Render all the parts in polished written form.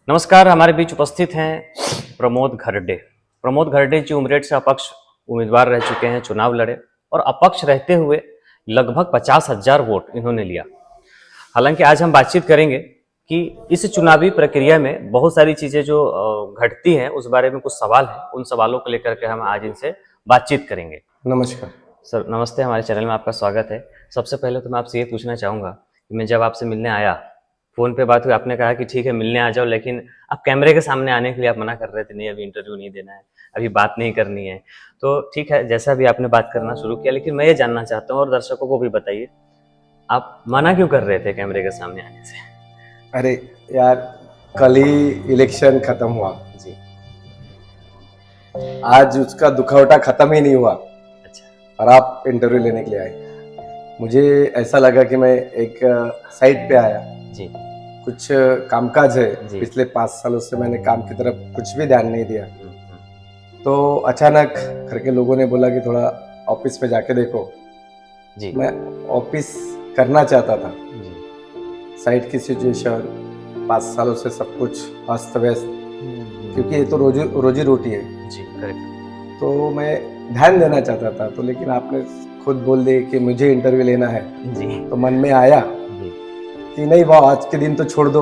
नमस्कार। हमारे बीच उपस्थित हैं प्रमोद घरडे। प्रमोद घरडे जी उमरेड से अपक्ष उम्मीदवार रह चुके हैं, चुनाव लड़े और अपक्ष रहते हुए लगभग 50,000 वोट इन्होंने लिया। हालांकि आज हम बातचीत करेंगे कि इस चुनावी प्रक्रिया में बहुत सारी चीजें जो घटती हैं उस बारे में कुछ सवाल हैं, उन सवालों को लेकर के हम आज इनसे बातचीत करेंगे। नमस्कार सर नमस्ते, हमारे चैनल में आपका स्वागत है। सबसे पहले तो मैं आपसे ये पूछना चाहूँगा कि मैं जब आपसे मिलने आया, फ़ोन पे बात हुई, आपने कहा कि ठीक है मिलने आ जाओ, लेकिन अब कैमरे के सामने आने के लिए आप मना कर रहे थे, नहीं अभी इंटरव्यू नहीं देना है, अभी बात नहीं करनी है। तो ठीक है, जैसा भी आपने बात करना शुरू किया, लेकिन मैं ये जानना चाहता हूँ और दर्शकों को भी बताइए, आप मना क्यों कर रहे थे कैमरे के सामने आने से? अरे यार, कल ही इलेक्शन खत्म हुआ जी। आज उसका दुखौटा खत्म ही नहीं हुआ अच्छा। और आप इंटरव्यू लेने के लिए आए। मुझे ऐसा लगा कि मैं एक साइट पे आया जी। कुछ कामकाज है, जी। पिछले 5 सालों से मैंने काम की तरफ कुछ भी ध्यान नहीं दिया। तो अचानक घर के लोगों ने बोला कि थोड़ा ऑफिस में जाके देखो। जी। मैं ऑफिस करना चाहता था। जी। साइट की सिचुएशन 5 सालों से सब कुछ अस्त व्यस्त, क्योंकि ये तो रोजी रोटी है। जी करेक्ट। तो मैं ध्यान देना चाहता था, तो लेकिन आपने खुद बोल दिए कि मुझे इंटरव्यू लेना है। जी। तो मन में आया जी। कि नहीं वाह, आज के दिन तो छोड़ दो,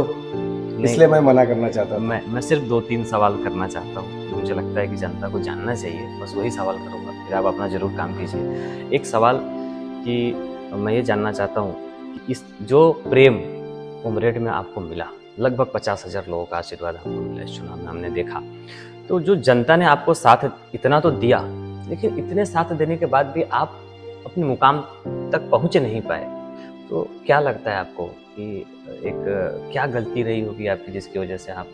इसलिए मैं मना करना चाहता था। मैं सिर्फ 2-3 सवाल करना चाहता हूँ, मुझे लगता है कि जनता को जानना चाहिए, बस वही सवाल करूँगा, फिर आप अपना जरूर काम कीजिए। एक सवाल कि मैं ये जानना चाहता हूँ कि इस जो प्रेम उमरेड में आपको मिला, लगभग 50,000 लोगों का आशीर्वाद आपको मिला इस चुनाव में, हमने देखा, तो जो जनता ने आपको साथ इतना तो दिया, लेकिन इतने साथ देने के बाद भी आप अपने मुकाम तक पहुँच नहीं पाए, तो क्या लगता है आपको कि एक क्या गलती रही होगी आपकी जिसकी वजह से आप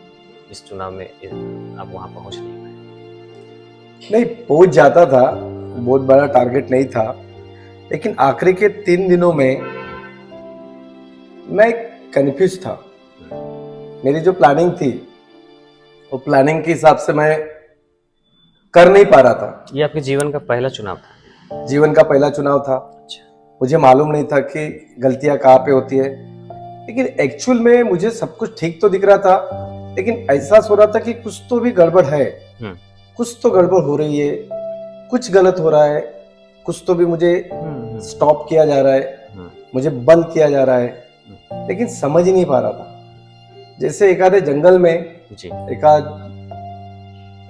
इस चुनाव में आप वहाँ पहुँच नहीं पाए? नहीं, पहुंच जाता था, बहुत बड़ा टारगेट नहीं था, लेकिन आखिरी के 3 दिनों में मैं कंफ्यूज था। मेरी जो प्लानिंग थी वो प्लानिंग के हिसाब से मैं कर नहीं पा रहा था। ये आपके जीवन का पहला चुनाव था? जीवन का पहला चुनाव था। अच्छा। मुझे मालूम नहीं था कि गलतियां कहाँ पे होती है, लेकिन एक्चुअल में मुझे सब कुछ ठीक तो दिख रहा था, लेकिन एहसास हो रहा था कि कुछ तो भी गड़बड़ है। कुछ तो गड़बड़ हो रही है, कुछ गलत हो रहा है, कुछ तो भी मुझे स्टॉप किया जा रहा है, मुझे बंद किया जा रहा है, लेकिन समझ ही नहीं पा रहा था। जैसे एक आधे जंगल में एक आध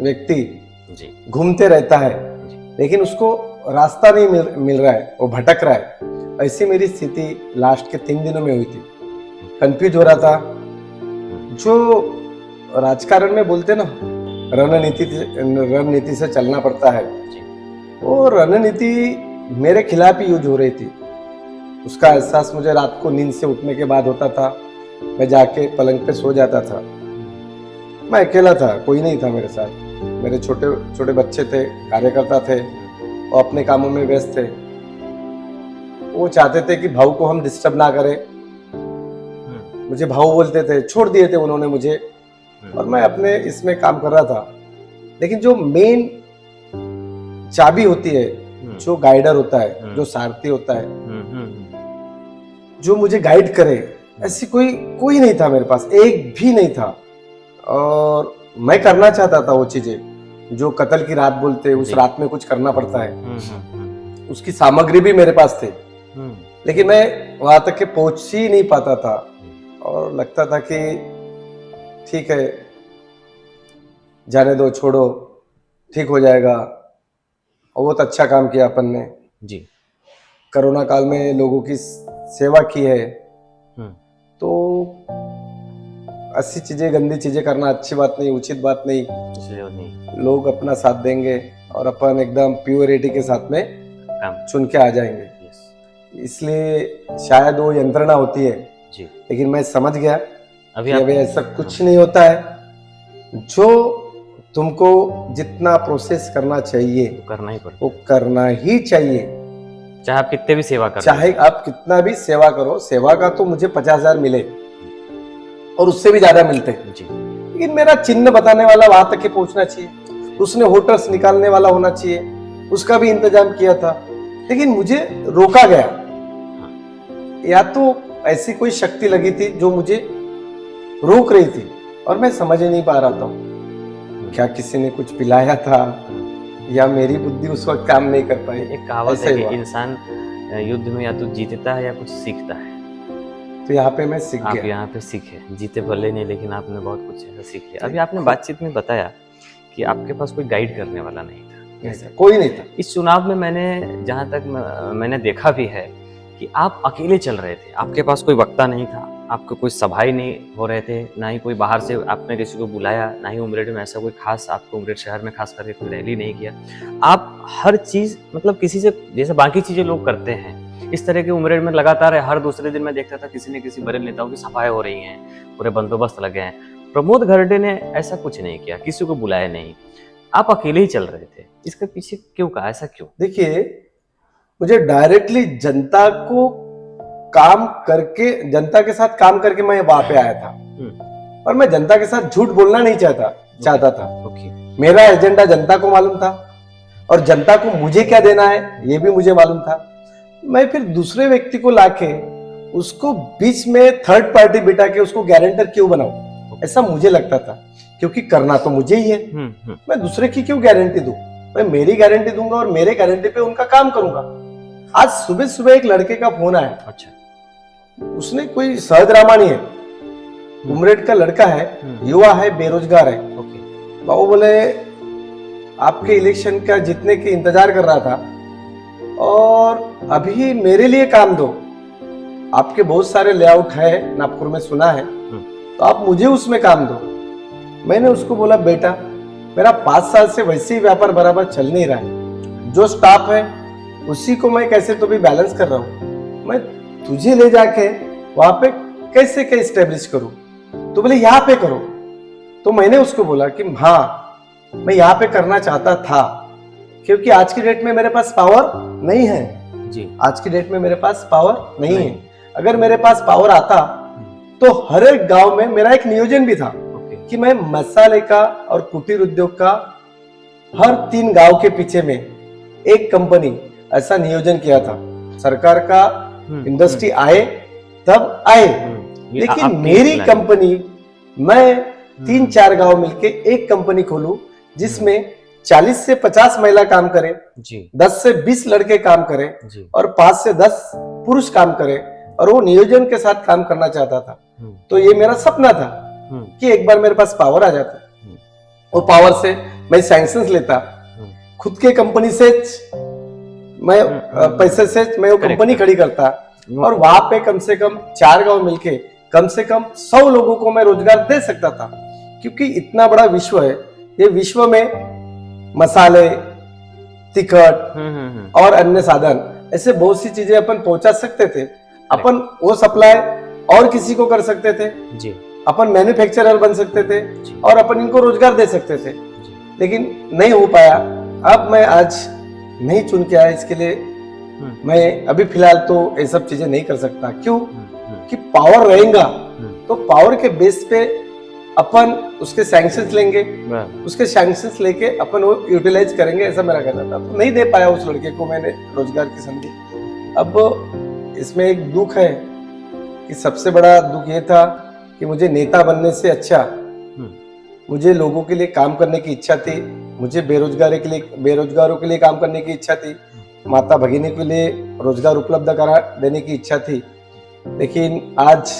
व्यक्ति घूमते रहता है, लेकिन उसको रास्ता नहीं मिल रहा है, वो भटक रहा है। ऐसी मेरी स्थिति लास्ट के 3 दिनों में हुई थी। कंफ्यूज हो रहा था। जो राजकारण में बोलते ना, रणनीति से चलना पड़ता है, वो रणनीति मेरे खिलाफ ही यूज हो रही थी। उसका एहसास मुझे रात को नींद से उठने के बाद होता था। मैं जाके पलंग पे सो जाता था। मैं अकेला था, कोई नहीं था मेरे साथ। मेरे छोटे छोटे बच्चे थे, कार्यकर्ता थे, वो अपने कामों में व्यस्त थे। वो चाहते थे कि भाऊ को हम डिस्टर्ब ना करें, मुझे भाऊ बोलते थे, छोड़ दिए थे उन्होंने मुझे, और मैं अपने इसमें काम कर रहा था। लेकिन जो मेन चाबी होती है, जो गाइडर होता है, जो सारथी होता है, जो मुझे गाइड करे, ऐसी कोई नहीं था मेरे पास, एक भी नहीं था। और मैं करना चाहता था वो चीजें जो कत्ल की रात बोलते, उस रात में कुछ करना पड़ता है। उसकी सामग्री भी मेरे पास थी, लेकिन मैं वहां तक के पहुंच ही नहीं पाता था। और लगता था कि ठीक है, जाने दो, छोड़ो, ठीक हो जाएगा। और बहुत अच्छा काम किया अपन ने जी। कोरोना काल में लोगों की सेवा की है। तो ऐसी चीजें, गंदी चीजें करना अच्छी बात नहीं, उचित बात नहीं। लोग अपना साथ देंगे और अपन एकदम प्योरिटी के साथ में चुन के आ जाएंगे। इसलिए शायद वो यंत्रणा होती है जी। लेकिन मैं समझ गया अभी ऐसा कुछ नहीं होता है। जो तुमको जितना प्रोसेस करना चाहिए वो करना ही चाहिए, चाहे आप कितने भी सेवा करो, चाहे आप कितना भी सेवा करो। सेवा का तो मुझे 50,000 मिले और उससे भी ज्यादा मिलते जी, लेकिन मेरा चिन्ह बताने वाला वहां तक के पहुंचना चाहिए। उसने होटल्स निकालने वाला होना चाहिए, उसका भी इंतजाम किया था, लेकिन मुझे रोका गया। या तो ऐसी कोई शक्ति लगी थी जो मुझे रोक रही थी, और मैं समझ ही नहीं पा रहा था क्या किसी ने कुछ पिलाया था या मेरी बुद्धि उस वक्त काम नहीं कर पाई। एक कहावत ऐसा है ही कि हुआ। इंसान युद्ध में या तो जीतता है या कुछ सीखता है। तो यहाँ पे मैं सीख आप गया। यहाँ पे सीखे, जीते भले नहीं लेकिन आपने बहुत कुछ ऐसा सीख लिया। अभी आपने बातचीत में बताया कि आपके पास कोई गाइड करने वाला नहीं था। ऐसा कोई नहीं था। इस चुनाव में मैंने जहाँ तक मैंने देखा भी है कि आप अकेले चल रहे थे, आपके पास कोई वक्ता नहीं था, आपके कोई सभाएं नहीं हो रहे थे, ना ही कोई बाहर से आपने किसी को बुलाया, ना ही उमरेड में ऐसा कोई खास आपको उमरेड शहर में खास करके कोई रैली नहीं किया। आप हर चीज़ मतलब किसी से जैसे बाकी चीज़ें लोग करते हैं इस तरह के उमरेड में लगातार हर दूसरे दिन मैं देखता था किसी न किसी बड़े नेताओं की सभाएं हो रही हैं, पूरे बंदोबस्त लगे हैं। प्रमोद घरडे ने ऐसा कुछ नहीं किया, किसी को बुलाया नहीं, आप अकेले ही चल रहे थे। इसके पीछे क्यों कहा, ऐसा क्यों? देखिए, मुझे डायरेक्टली जनता को काम करके, जनता के साथ काम करके मैं वहां पे आया था और मैं जनता के साथ झूठ बोलना नहीं चाहता था। मेरा एजेंडा जनता को मालूम था और जनता को मुझे क्या देना है ये भी मुझे मालूम था। मैं फिर दूसरे व्यक्ति को लाके उसको बीच में थर्ड पार्टी बिठा के उसको गारंटर क्यों बनाऊं, ऐसा मुझे लगता था, क्योंकि करना तो मुझे ही है। मैं दूसरे की क्यों गारंटी दूं? मैं मेरी गारंटी दूंगा और मेरे गारंटी पे उनका काम करूंगा। आज सुबह सुबह एक लड़के का फोन आया। अच्छा। उसने कोई सहज रामा नहीं है, उमरेड का लड़का है, युवा है, बेरोजगार है। बाबू बोले आपके इलेक्शन का जीतने के इंतजार कर रहा था और अभी मेरे लिए काम दो, आपके बहुत सारे लेआउट है नागपुर में सुना है, तो आप मुझे उसमें काम दो। मैंने उसको बोला बेटा मेरा 5 साल से वैसे ही व्यापार बराबर चल नहीं रहा है, जो स्टाफ है उसी को मैं कैसे तो भी बैलेंस कर रहा हूं, मैं तुझे ले जाके वहां पे कैसे क्या स्टेब्लिश करूं? तो बोले यहाँ पे करो। तो मैंने उसको बोला कि हाँ मैं यहाँ पे करना चाहता था, क्योंकि आज की डेट में मेरे पास पावर नहीं है जी। आज की डेट में मेरे पास पावर नहीं है। अगर मेरे पास पावर आता तो हर एक गांव में मेरा एक नियोजन भी था कि मैं मसाले का और कुटीर उद्योग का हर 3 गांव के पीछे में एक कंपनी ऐसा नियोजन किया था। सरकार का इंडस्ट्री आए तब आए, लेकिन मेरी कंपनी, मैं 3-4 गांव मिलके एक कंपनी खोलूं जिसमें 40 से 50 महिला काम करें, 10 से 20 लड़के काम करें और 5 से 10 पुरुष काम करें, और वो नियोजन के साथ काम करना चाहता था। तो ये मेरा सपना था कि एक बार मेरे पास पावर आ जाता, वो पावर से मैं सैंक्शंस लेता, खुद के कंपनी से मैं पैसे से मैं वो कंपनी खड़ी करता और वहां पे कम से कम 4 गांव मिलके कम से कम 100 लोगों को मैं रोजगार दे सकता था। क्योंकि इतना बड़ा विश्व है, ये विश्व में मसाले, तिखट और अन्य साधन, ऐसे बहुत सी चीजें अपन पहुंचा सकते थे। अपन वो सप्लाई और किसी को कर सकते थे जी। अपन मैन्युफैक्चरर बन सकते थे और अपन इनको रोजगार दे सकते थे, लेकिन नहीं हो पाया। अब मैं आज नहीं चुन के आया, इसके लिए मैं अभी फिलहाल तो ये सब चीजें नहीं कर सकता। क्यों? कि पावर रहेगा तो पावर के बेस पे अपन उसके सैंक्शंस लेंगे, उसके सैंक्शंस लेके अपन वो यूटिलाइज करेंगे, ऐसा मेरा कहना था। तो नहीं दे पाया उस लड़के को मैंने रोजगार की संधि। अब इसमें एक दुख है कि सबसे बड़ा दुख ये था कि मुझे नेता बनने से अच्छा मुझे लोगों के लिए काम करने की इच्छा थी, मुझे बेरोजगारों के लिए काम करने की इच्छा थी, माता भगिनी के लिए रोजगार उपलब्ध करा देने की इच्छा थी। लेकिन आज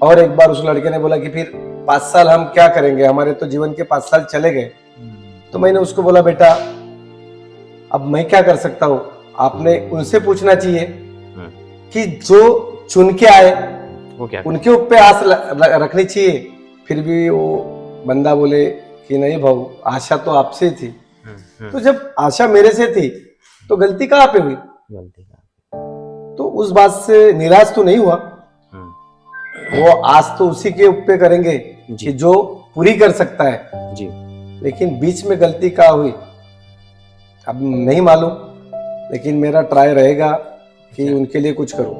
और एक बार उस लड़के ने बोला कि फिर 5 साल हम क्या करेंगे, हमारे तो जीवन के 5 साल चले गए। तो मैंने उसको बोला बेटा अब मैं क्या कर सकता हूँ, आपने उनसे पूछना चाहिए कि जो चुन के आए वो क्या उनके ऊपर आस रखनी चाहिए। फिर भी वो बंदा बोले कि नहीं भाऊ, आशा तो आपसे ही थी। तो जब आशा मेरे से थी तो गलती कहाँ पे हुई? तो उस बात से निराश तो नहीं हुआ, वो आज तो उसी के ऊपर करेंगे कि जो पूरी कर सकता है जी। लेकिन बीच में गलती कहाँ हुई अब नहीं मालूम, लेकिन मेरा ट्राई रहेगा कि उनके लिए कुछ करूं।